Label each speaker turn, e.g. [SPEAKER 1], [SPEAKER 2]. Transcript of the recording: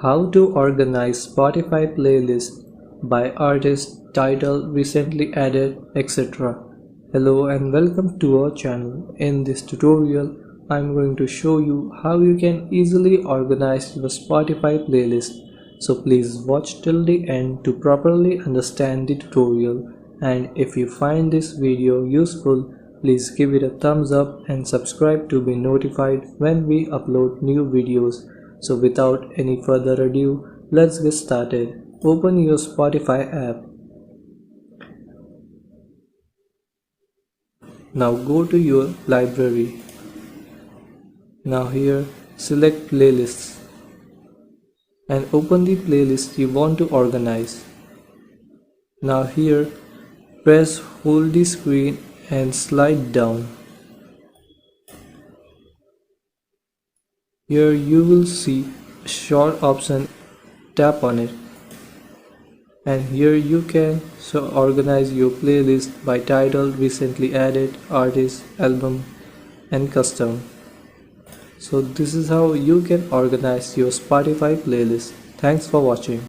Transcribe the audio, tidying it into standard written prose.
[SPEAKER 1] How to organize Spotify playlist by artist, title, recently added, etc. Hello and welcome to our channel. In this tutorial, I'm going to show you how you can easily organize your Spotify playlist. So please watch till the end to properly understand the tutorial. And if you find this video useful, please give it a thumbs up and subscribe to be notified when we upload new videos. So without any further ado, let's get started. Open your Spotify app. Now go to your library. Now here select playlists and open the playlist you want to organize. Now here press hold the screen and slide down. Here you will see a short option, tap on it, and here you can organize your playlist by title, recently added, artist, album and custom. So this is how you can organize your Spotify playlist. Thanks for watching.